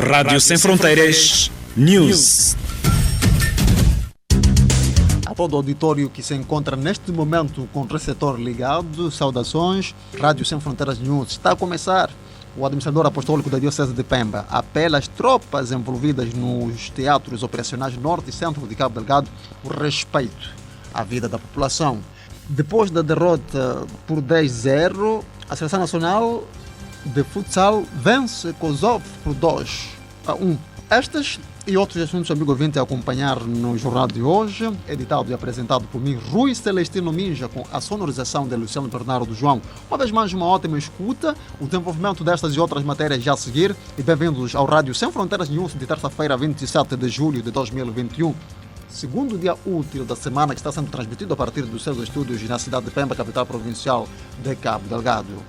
Rádio Sem Fronteiras News. A todo o auditório que se encontra neste momento com o receptor ligado, saudações. Rádio Sem Fronteiras News está a começar. O administrador apostólico da Diocese de Pemba apela às tropas envolvidas nos teatros operacionais Norte e Centro de Cabo Delgado o respeito à vida da população. Depois da derrota por 10-0, a Seleção Nacional de Futsal vence Kosovo por 2-1. Estas e outros assuntos, amigo ouvinte, a acompanhar no jornal de hoje, editado e apresentado por mim, Rui Celestino Minja, com a sonorização de Luciano Bernardo João. Uma vez mais, uma ótima escuta, o desenvolvimento destas e outras matérias já a seguir, e bem-vindos ao Rádio Sem Fronteiras News de terça-feira, 27 de julho de 2021. Segundo dia útil da semana, que está sendo transmitido a partir dos seus estúdios na cidade de Pemba, capital provincial de Cabo Delgado.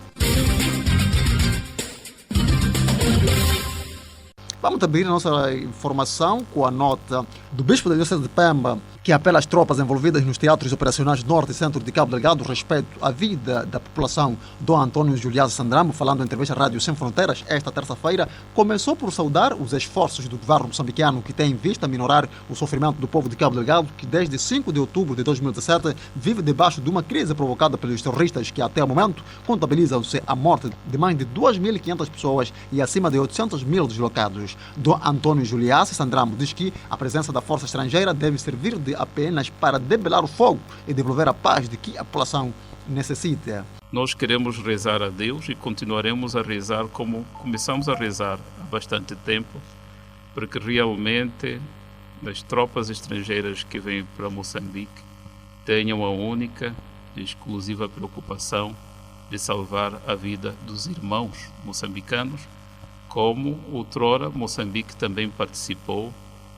Vamos abrir a nossa informação com a nota do Bispo da Diocese de Pemba, que apela às tropas envolvidas nos teatros operacionais Norte e Centro de Cabo Delgado respeito à vida da população. Dom Antônio Juliás Sandramo, falando em entrevista à Rádio Sem Fronteiras esta terça-feira, começou por saudar os esforços do governo moçambicano que tem em vista minorar o sofrimento do povo de Cabo Delgado, que desde 5 de outubro de 2017 vive debaixo de uma crise provocada pelos terroristas que até o momento contabilizam-se a morte de mais de 2.500 pessoas e acima de 800 mil deslocados. Dom Antônio Juliás Sandramo diz que a presença da força estrangeira deve servir de apenas para debelar o fogo e devolver a paz de que a população necessita. Nós queremos rezar a Deus e continuaremos a rezar como começamos a rezar há bastante tempo, porque realmente as tropas estrangeiras que vêm para Moçambique tenham a única e exclusiva preocupação de salvar a vida dos irmãos moçambicanos, como outrora Moçambique também participou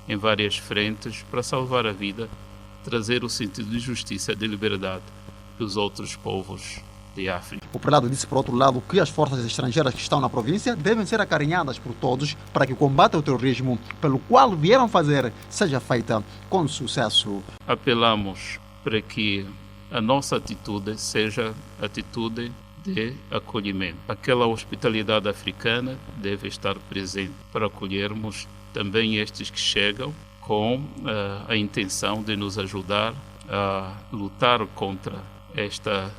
em várias frentes para salvar a vida, trazer o sentido de justiça e de liberdade dos outros povos de África. O prelado disse, por outro lado, que as forças estrangeiras que estão na província devem ser acarinhadas por todos para que o combate ao terrorismo, pelo qual vieram fazer, seja feita com sucesso. Apelamos para que a nossa atitude seja atitude de acolhimento. Aquela hospitalidade africana deve estar presente para acolhermos também estes que chegam com a intenção de nos ajudar a lutar contra esta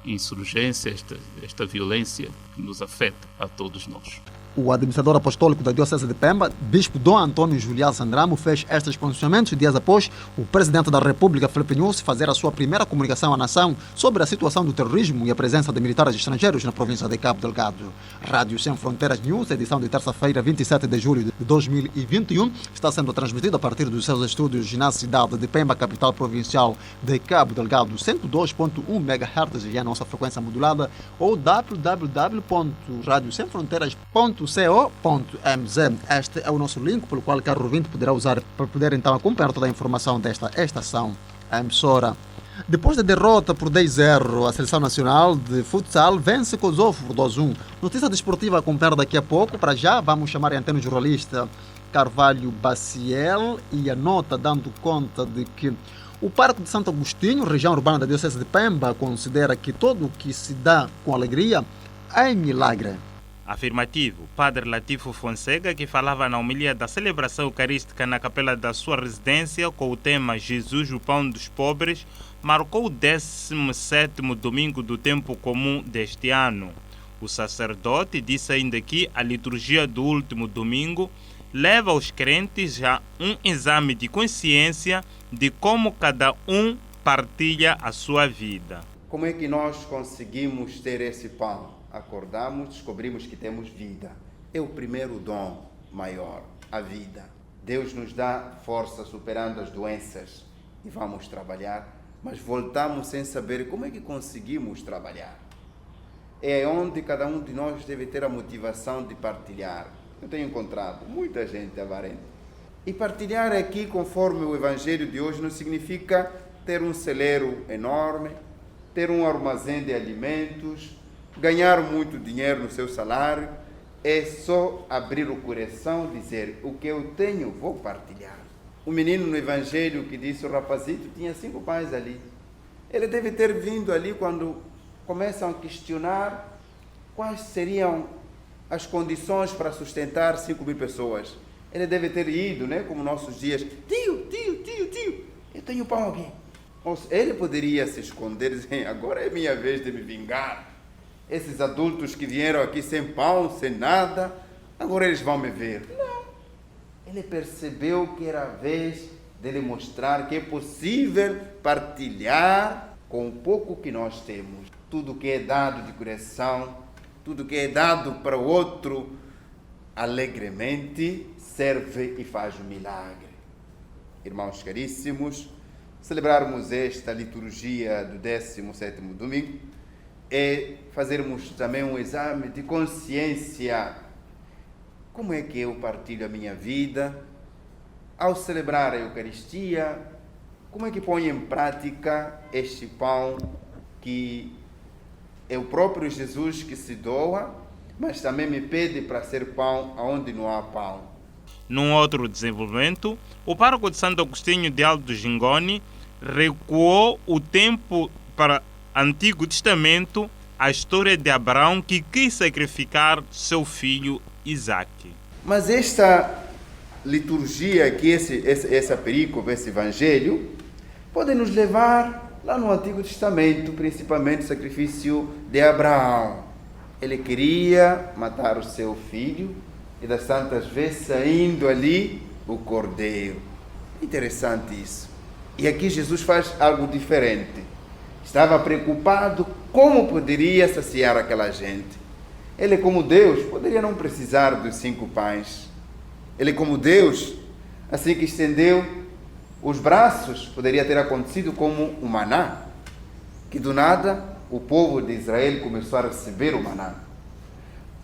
insurgência, esta violência que nos afeta a todos nós. O administrador apostólico da Diocese de Pemba, Bispo Dom Antônio Juliás Sandramo, fez estes pronunciamentos dias após o Presidente da República, Filipe Nyusi, fazer a sua primeira comunicação à nação sobre a situação do terrorismo e a presença de militares estrangeiros na província de Cabo Delgado. Rádio Sem Fronteiras News, edição de terça-feira, 27 de julho de 2021, está sendo transmitida a partir dos seus estúdios na cidade de Pemba, capital provincial de Cabo Delgado, 102.1 MHz e a nossa frequência modulada, ou www.radiosemfronteiras.co.mz. Este é o nosso link pelo qual o caro ouvinte poderá usar para poder então acompanhar toda a informação desta estação, a emissora. Depois da derrota por 10-0, a Seleção Nacional de Futsal vence Kosovo por 2-1. Notícia desportiva a acompanhar daqui a pouco. Para já, vamos chamar a antena jornalista Carvalho Baciel e a nota dando conta de que o Parque de Santo Agostinho, região urbana da Diocese de Pemba, considera que tudo o que se dá com alegria é milagre. Afirmativo. Padre Latifo Fonseca, que falava na homilia da celebração eucarística na capela da sua residência com o tema Jesus, o Pão dos Pobres, marcou o 17º domingo do tempo comum deste ano. O sacerdote disse ainda que a liturgia do último domingo leva os crentes a um exame de consciência de como cada um partilha a sua vida. Como é que nós conseguimos ter esse pão? Acordamos, descobrimos que temos vida. É o primeiro dom maior, a vida. Deus nos dá força superando as doenças e vamos trabalhar, mas voltamos sem saber como é que conseguimos trabalhar. É onde cada um de nós deve ter a motivação de partilhar. Eu tenho encontrado muita gente avarenta. E partilhar aqui, conforme o Evangelho de hoje, não significa ter um celeiro enorme, ter um armazém de alimentos, ganhar muito dinheiro no seu salário. É só abrir o coração e dizer: o que eu tenho, vou partilhar. O menino no Evangelho que disse, o rapazito tinha 5 pães ali. Ele deve ter vindo ali quando começam a questionar quais seriam as condições para sustentar 5.000 pessoas. Ele deve ter ido, né? Como nossos dias. Tio, eu tenho pão aqui. Ele poderia se esconder e dizer, agora é minha vez de me vingar. Esses adultos que vieram aqui sem pão, sem nada, agora eles vão me ver. Não. Ele percebeu que era a vez dele mostrar que é possível partilhar com o pouco que nós temos. Tudo que é dado de coração, tudo que é dado para o outro, alegremente, serve e faz um milagre. Irmãos caríssimos, celebrarmos esta liturgia do 17º domingo é fazermos também um exame de consciência. Como é que eu partilho a minha vida? Ao celebrar a Eucaristia, como é que ponho em prática este pão que é o próprio Jesus que se doa, mas também me pede para ser pão onde não há pão? Num outro desenvolvimento, o pároco de Santo Agostinho de Alto Gingoni recuou o tempo para o Antigo Testamento, a história de Abraão que quis sacrificar seu filho Isaac. Mas esta liturgia aqui, essa perícope, esse evangelho, pode nos levar lá no Antigo Testamento, principalmente o sacrifício de Abraão. Ele queria matar o seu filho e das tantas vezes saindo ali o cordeiro. Interessante isso. E aqui Jesus faz algo diferente. Estava preocupado como poderia saciar aquela gente. Ele, como Deus, poderia não precisar dos 5 pães. Ele, como Deus, assim que estendeu os braços, poderia ter acontecido como o maná, que do nada o povo de Israel começou a receber o maná.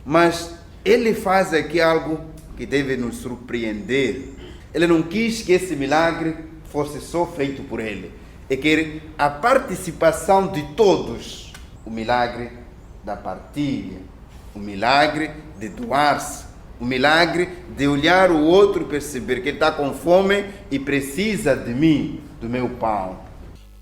Mas ele faz aqui algo que deve nos surpreender. Ele não quis que esse milagre fosse só feito por ele. É que a participação de todos, o milagre da partilha, o milagre de doar-se, o milagre de olhar o outro e perceber que ele está com fome e precisa de mim, do meu pão.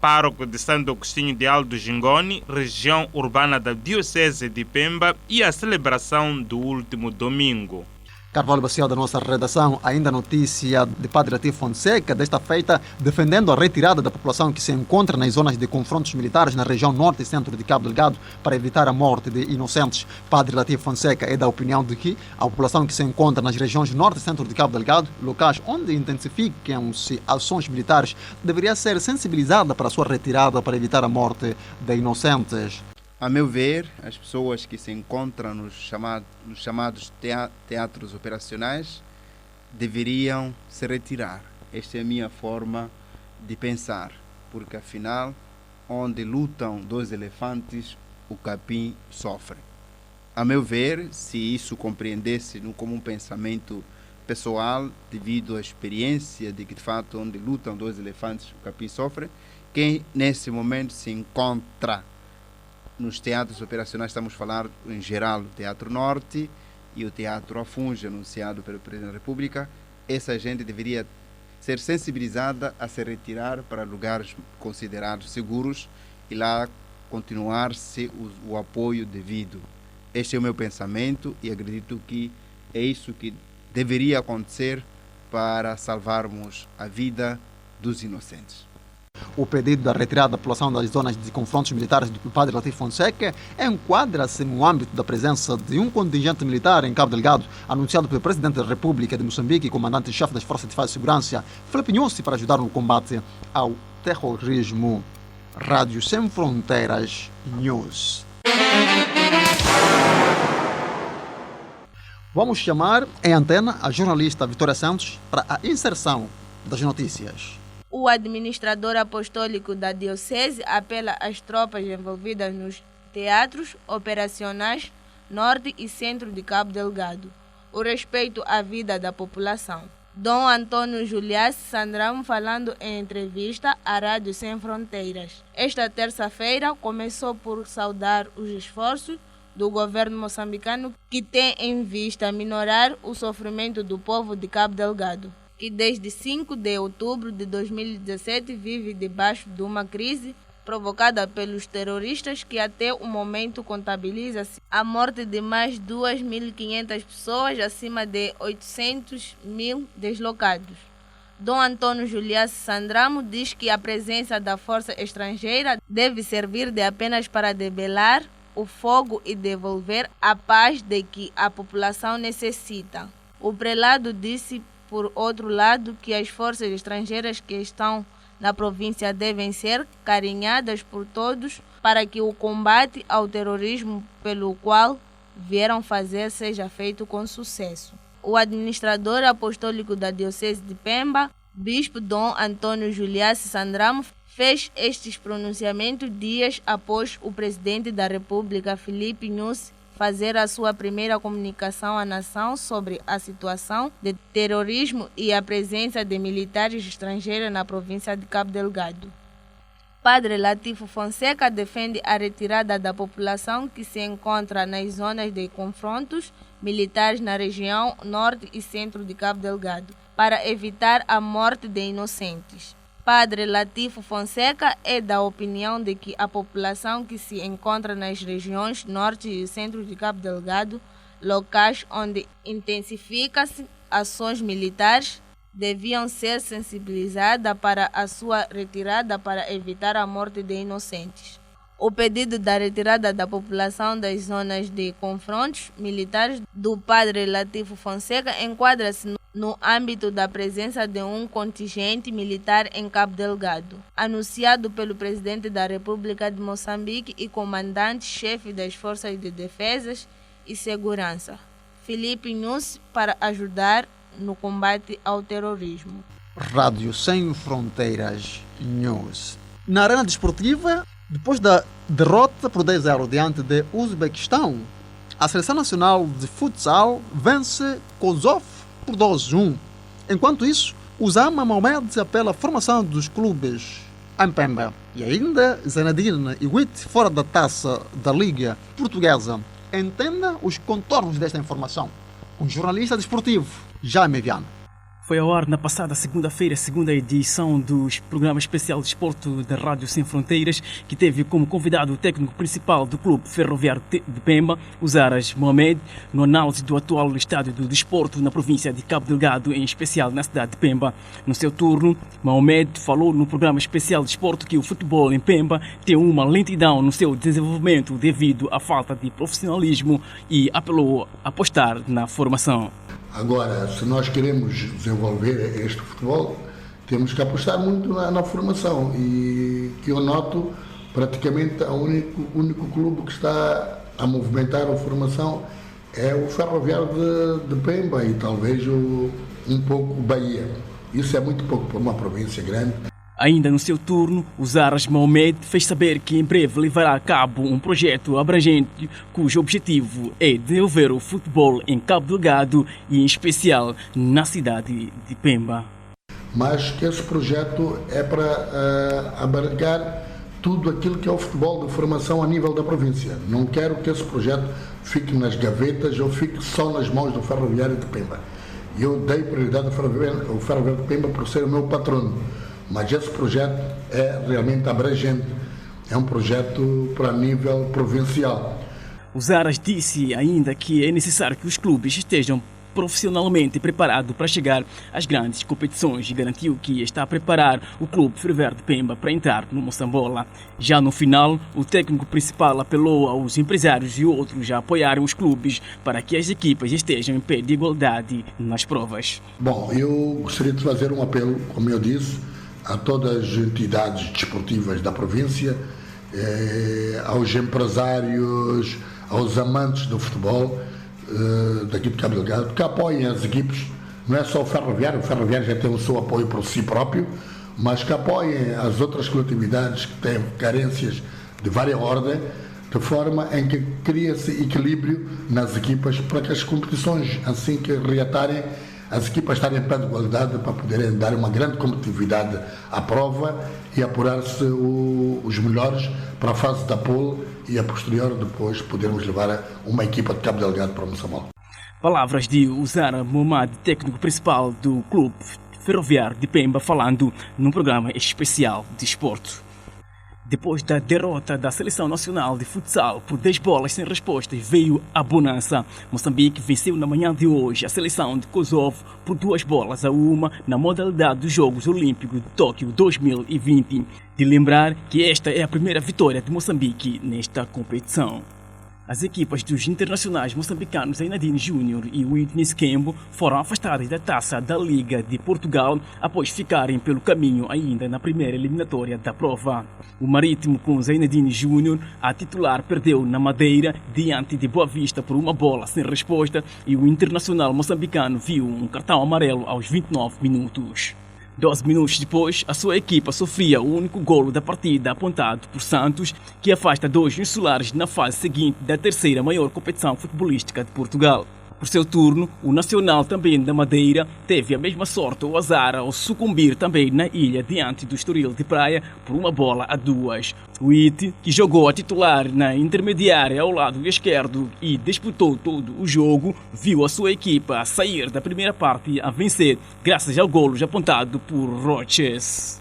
Pároco de Santo Agostinho de Alto Gingoni, região urbana da Diocese de Pemba, e a celebração do último domingo. Carvalho Bacial, da nossa redação, ainda notícia de Padre Lativo Fonseca, desta feita, defendendo a retirada da população que se encontra nas zonas de confrontos militares na região norte e centro de Cabo Delgado para evitar a morte de inocentes. Padre Lativo Fonseca é da opinião de que a população que se encontra nas regiões norte e centro de Cabo Delgado, locais onde intensificam-se ações militares, deveria ser sensibilizada para a sua retirada para evitar a morte de inocentes. A meu ver, as pessoas que se encontram nos chamados teatros operacionais deveriam se retirar. Esta é a minha forma de pensar, porque afinal, onde lutam 2 elefantes, o capim sofre. A meu ver, se isso compreendesse como um pensamento pessoal, devido à experiência de que, de fato, onde lutam 2 elefantes, o capim sofre, quem nesse momento se encontra nos teatros operacionais, estamos a falar em geral do Teatro Norte e o Teatro Afunja, anunciado pelo Presidente da República, essa gente deveria ser sensibilizada a se retirar para lugares considerados seguros e lá continuar-se o apoio devido. Este é o meu pensamento e acredito que é isso que deveria acontecer para salvarmos a vida dos inocentes. O pedido da retirada da população das zonas de confrontos militares do Padre Lativo Fonseca enquadra-se no âmbito da presença de um contingente militar em Cabo Delgado, anunciado pelo Presidente da República de Moçambique e comandante-chefe das Forças de Defesa e Segurança, Filipe Nyusi, para ajudar no combate ao terrorismo. Rádio Sem Fronteiras News. Vamos chamar em antena a jornalista Vitória Santos para a inserção das notícias. O administrador apostólico da Diocese apela às tropas envolvidas nos teatros operacionais norte e centro de Cabo Delgado, o respeito à vida da população. Dom Antônio Juliás Sandrão falando em entrevista à Rádio Sem Fronteiras. Esta terça-feira começou por saudar os esforços do governo moçambicano que tem em vista minorar o sofrimento do povo de Cabo Delgado, que desde 5 de outubro de 2017 vive debaixo de uma crise provocada pelos terroristas, que até o momento contabiliza-se a morte de mais 2.500 pessoas, acima de 800.000 deslocados. Dom Antônio Juliás Sandramo diz que a presença da força estrangeira deve servir de apenas para debelar o fogo e devolver a paz de que a população necessita. O prelado disse, por outro lado, que as forças estrangeiras que estão na província devem ser carinhadas por todos para que o combate ao terrorismo pelo qual vieram fazer seja feito com sucesso. O administrador apostólico da Diocese de Pemba, Bispo Dom Antônio Juliás Sandramo, fez estes pronunciamentos dias após o presidente da República, Filipe Nyusi, fazer a sua primeira comunicação à nação sobre a situação de terrorismo e a presença de militares estrangeiros na província de Cabo Delgado. Padre Latifo Fonseca defende a retirada da população que se encontra nas zonas de confrontos militares na região norte e centro de Cabo Delgado, para evitar a morte de inocentes. Padre Latifo Fonseca é da opinião de que a população que se encontra nas regiões norte e centro de Cabo Delgado, locais onde intensificam-se ações militares, deviam ser sensibilizadas para a sua retirada para evitar a morte de inocentes. O pedido da retirada da população das zonas de confrontos militares do Padre Latifo Fonseca enquadra-se no âmbito da presença de um contingente militar em Cabo Delgado, anunciado pelo presidente da República de Moçambique e comandante-chefe das Forças de Defesa e Segurança, Filipe Nyusi, para ajudar no combate ao terrorismo. Rádio Sem Fronteiras News. Na arena desportiva, depois da derrota por 10-0 diante de Uzbequistão, a Seleção Nacional de Futsal vence Kosovo por 2-1. Enquanto isso, Usama Mohamed apela à formação dos clubes em Pemba. E ainda Zenedine Iwit, fora da taça da Liga Portuguesa. Entenda os contornos desta informação com o jornalista desportivo Jaime Viana. Foi ao ar na passada segunda-feira a segunda edição dos programas especial de desporto da Rádio Sem Fronteiras, que teve como convidado o técnico principal do Clube Ferroviário de Pemba, Uzaras Mohamed, no análise do atual estádio do desporto na província de Cabo Delgado, em especial na cidade de Pemba. No seu turno, Mohamed falou no programa especial de desporto que o futebol em Pemba tem uma lentidão no seu desenvolvimento devido à falta de profissionalismo e apelou a apostar na formação. Agora, se nós queremos desenvolver este futebol, temos que apostar muito na formação, e que eu noto praticamente o único clube que está a movimentar a formação é o Ferroviário de Pemba e talvez um pouco o Bahia. Isso é muito pouco para uma província grande. Ainda no seu turno, Uzaras Mohamed fez saber que em breve levará a cabo um projeto abrangente cujo objetivo é desenvolver o futebol em Cabo Delgado e em especial na cidade de Pemba. Mas que esse projeto é para abarcar tudo aquilo que é o futebol de formação a nível da província. Não quero que esse projeto fique nas gavetas ou fique só nas mãos do Ferroviário de Pemba. Eu dei prioridade ao Ferroviário de Pemba por ser o meu patrono. Mas esse projeto é realmente abrangente, é um projeto para nível provincial. Uzaras disse ainda que é necessário que os clubes estejam profissionalmente preparados para chegar às grandes competições e garantiu que está a preparar o Clube Ferroviário de Pemba para entrar no Moçambola. Já no final, o técnico principal apelou aos empresários e outros a apoiarem os clubes para que as equipas estejam em pé de igualdade nas provas. Bom, eu gostaria de fazer um apelo, como eu disse, a todas as entidades desportivas da província, aos empresários, aos amantes do futebol daqui de Cabo Delgado, que apoiem as equipes. Não é só o Ferroviário já tem o seu apoio por si próprio, mas que apoiem as outras coletividades que têm carências de várias ordens, de forma em que cria-se equilíbrio nas equipas para que as competições, assim que reatarem, as equipas estarem em pé de igualdade para poderem dar uma grande competitividade à prova e apurar-se os melhores para a fase da pole e a posterior depois podermos levar uma equipa de Cabo Delgado para o Moçambola. Palavras de Uzara Mohamed, técnico principal do Clube Ferroviário de Pemba, falando num programa especial de desporto. Depois da derrota da Seleção Nacional de Futsal por 10 bolas sem respostas, veio a bonança. Moçambique venceu na manhã de hoje a seleção de Kosovo por 2-1 na modalidade dos Jogos Olímpicos de Tóquio 2020. De lembrar que esta é a primeira vitória de Moçambique nesta competição. As equipas dos internacionais moçambicanos Ainadine Júnior e Whitney Skembo foram afastadas da taça da Liga de Portugal após ficarem pelo caminho ainda na primeira eliminatória da prova. O Marítimo com Ainadine Júnior, a titular, perdeu na Madeira diante de Boa Vista por 1 bola sem resposta e o internacional moçambicano viu um cartão amarelo aos 29 minutos. 12 minutos depois, a sua equipa sofria o único golo da partida apontado por Santos, que afasta 2 insulares na fase seguinte da terceira maior competição futebolística de Portugal. Por seu turno, o Nacional, também da Madeira, teve a mesma sorte ou azar ao sucumbir também na ilha diante do Estoril de Praia por 1-2. O IT, que jogou a titular na intermediária ao lado esquerdo e disputou todo o jogo, viu a sua equipa sair da primeira parte a vencer graças ao golo apontado por Roches.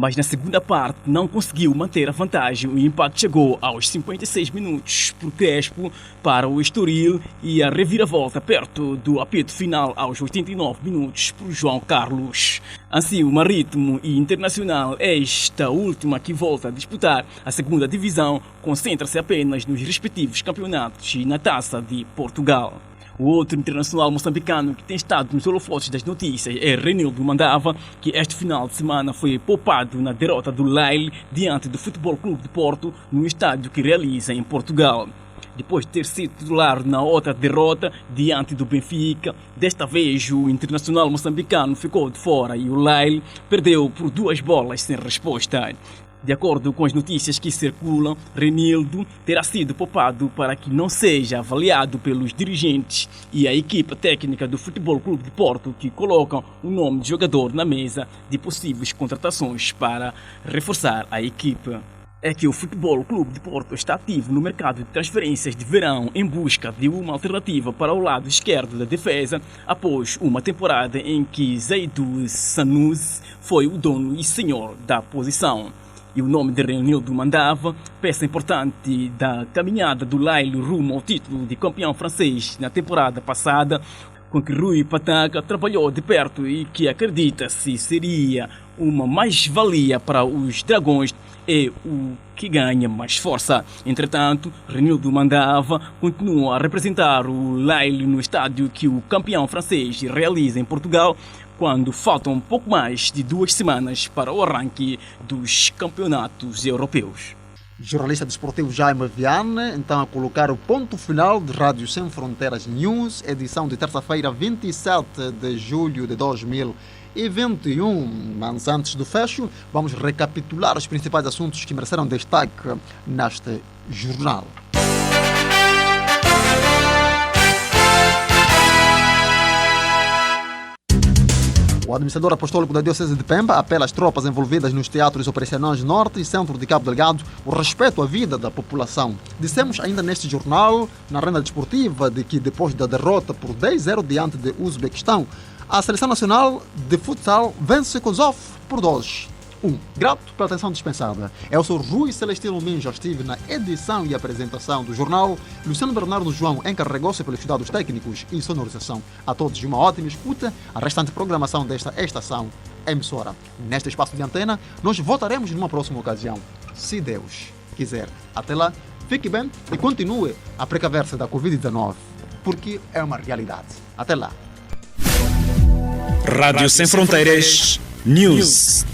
Mas na segunda parte não conseguiu manter a vantagem. O empate chegou aos 56 minutos por Crespo para o Estoril e a reviravolta perto do apito final aos 89 minutos por João Carlos. Assim, o Marítimo e Internacional, esta última que volta a disputar a segunda divisão, concentra-se apenas nos respectivos campeonatos e na Taça de Portugal. O outro internacional moçambicano que tem estado nos holofotes das notícias é Renildo Mandava, que este final de semana foi poupado na derrota do Lille diante do Futebol Clube de Porto no estádio que realiza em Portugal. Depois de ter sido titular na outra derrota diante do Benfica, desta vez o internacional moçambicano ficou de fora e o Lille perdeu por 2 bolas sem resposta. De acordo com as notícias que circulam, Renildo terá sido poupado para que não seja avaliado pelos dirigentes e a equipa técnica do Futebol Clube de Porto, que colocam o nome de jogador na mesa de possíveis contratações para reforçar a equipa. É que o Futebol Clube de Porto está ativo no mercado de transferências de verão em busca de uma alternativa para o lado esquerdo da defesa, após uma temporada em que Zaidou Sanusi foi o dono e senhor da posição. E o nome de Renildo Mandava, peça importante da caminhada do Lille rumo ao título de campeão francês na temporada passada, com que Rui Pataka trabalhou de perto e que acredita-se seria uma mais-valia para os Dragões, é o que ganha mais força. Entretanto, Renildo Mandava continua a representar o Lille no estádio que o campeão francês realiza em Portugal, quando faltam um pouco mais de 2 semanas para o arranque dos campeonatos europeus. Jornalista desportivo Jaime Viane, então a colocar o ponto final de Rádio Sem Fronteiras News, edição de terça-feira, 27 de julho de 2021. Mas antes do fecho, vamos recapitular os principais assuntos que mereceram destaque neste jornal. O administrador apostólico da Diocese de Pemba apela às tropas envolvidas nos teatros operacionais Norte e Centro de Cabo Delgado o respeito à vida da população. Dissemos ainda neste jornal, na renda desportiva, de que depois da derrota por 10-0 diante do Uzbequistão, a Seleção Nacional de Futsal vence Kosovo por 2-1. Grato pela atenção dispensada. Eu sou Rui Celestino Minja, estive na edição e apresentação do jornal. Luciano Bernardo João encarregou-se pelos cuidados técnicos e sonorização. A todos uma ótima escuta. A restante programação desta estação emissora. Neste espaço de antena, nós voltaremos numa próxima ocasião, se Deus quiser. Até lá, fique bem e continue a precaver-se da Covid-19, porque é uma realidade. Até lá. Rádio Sem Fronteiras News.